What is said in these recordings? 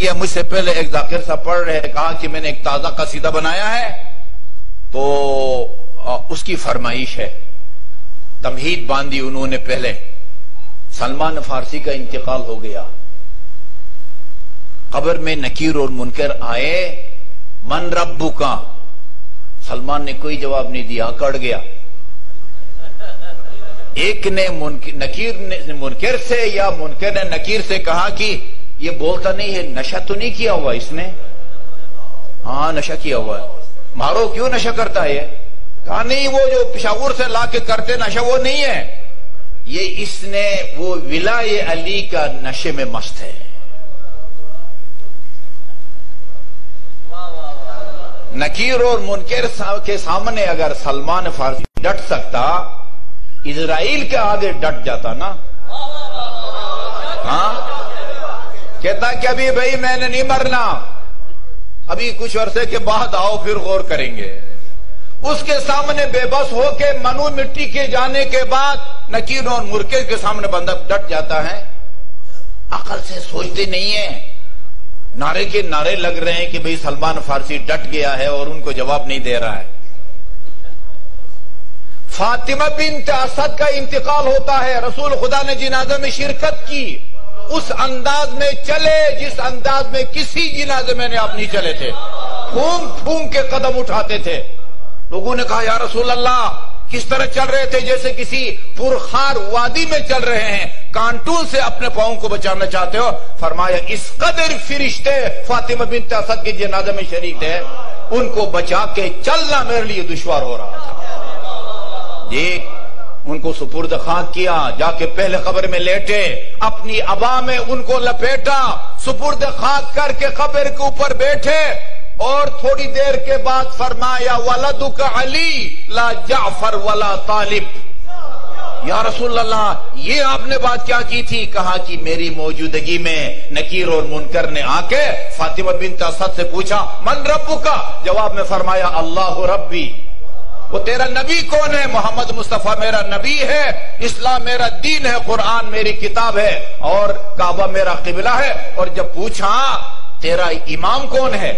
گیا مجھ سے پہلے ایک ذاکر صاحب پڑھ رہے، کہا کہ میں نے ایک تازہ قصیدہ بنایا ہے، تو اس کی فرمائش ہے، تمہید باندھی انہوں نے پہلے، سلمان فارسی کا انتقال ہو گیا، قبر میں نکیر اور منکر آئے، من ربک، سلمان نے کوئی جواب نہیں دیا، کڑ گیا۔ ایک نے نکیر نے منکر سے یا منکر نے نکیر سے کہا کہ یہ بولتا نہیں ہے، نشہ تو نہیں کیا ہوا اس نے؟ ہاں نشہ کیا ہوا ہے۔ مارو، کیوں نشہ کرتا ہے؟ کہا نہیں، وہ جو پشاور سے لا کے کرتے نشہ وہ نہیں ہے، یہ اس نے وہ ولائے علی کا نشے میں مست ہے۔ نکیر اور منکر کے سامنے اگر سلمان فارسی ڈٹ سکتا، اسرائیل کے آگے ڈٹ جاتا نا۔ ہاں کہتا کہ ابھی بھائی میں نے نہیں مرنا، ابھی کچھ عرصے کے بعد آؤ پھر غور کریں گے۔ اس کے سامنے بے بس ہو کے منو مٹی کے جانے کے بعد نکیر اور منکر کے سامنے بندہ ڈٹ جاتا ہے۔ عقل سے سوچتے نہیں ہیں، نعرے کے نعرے لگ رہے ہیں کہ بھئی سلمان فارسی ڈٹ گیا ہے اور ان کو جواب نہیں دے رہا ہے۔ فاطمہ بنت اسد کا انتقال ہوتا ہے، رسول خدا نے جنازے میں شرکت کی، اس انداز میں چلے جس انداز میں کسی جنازے میں نے آپ نہیں چلے تھے، پھونک پھونک کے قدم اٹھاتے تھے۔ لوگوں نے کہا یا رسول اللہ کس طرح چل رہے تھے؟ جیسے کسی پرخار وادی میں چل رہے ہیں، کانٹوں سے اپنے پاؤں کو بچانا چاہتے ہو۔ فرمایا اس قدر فرشتے فاطمہ بنت اسد کے جنازے میں شریک تھے، ان کو بچا کے چلنا میرے لیے دشوار ہو رہا تھا۔ دیکھ، ان کو سپرد خاک کیا، جا کے پہلے قبر میں لیٹے، اپنی عبا میں ان کو لپیٹا، سپرد خاک کر کے قبر کے اوپر بیٹھے، اور تھوڑی دیر کے بعد فرمایا ولدک علی لا جعفر ولا طالب۔ یا رسول اللہ یہ آپ نے بات کیا کی تھی؟ کہا کہ میری موجودگی میں نکیر اور منکر نے آ کے فاطمہ بنت اسد سے پوچھا من ربک، جواب میں فرمایا اللہ ربی۔ وہ تیرا نبی کون ہے؟ محمد مصطفیٰ میرا نبی ہے، اسلام میرا دین ہے، قرآن میری کتاب ہے، اور کعبہ میرا قبلہ ہے۔ اور جب پوچھا تیرا امام کون ہے،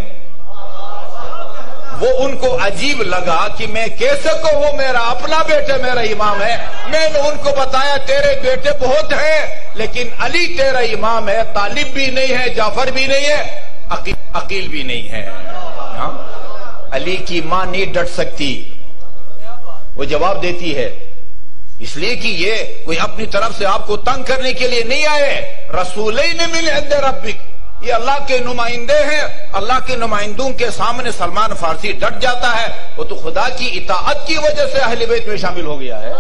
وہ ان کو عجیب لگا کہ میں کیسے کو وہ میرا اپنا بیٹا میرا امام ہے۔ میں نے ان کو بتایا تیرے بیٹے بہت ہیں لیکن علی تیرا امام ہے، طالب بھی نہیں ہے، جعفر بھی نہیں ہے، عقیل بھی نہیں ہے۔ علی کی ماں نہیں ڈٹ سکتی، وہ جواب دیتی ہے، اس لیے کہ یہ کوئی اپنی طرف سے آپ کو تنگ کرنے کے لیے نہیں آئے، رسولین من عند ربک، یہ اللہ کے نمائندے ہیں۔ اللہ کے نمائندوں کے سامنے سلمان فارسی ڈٹ جاتا ہے، وہ تو خدا کی اطاعت کی وجہ سے اہل بیت میں شامل ہو گیا ہے۔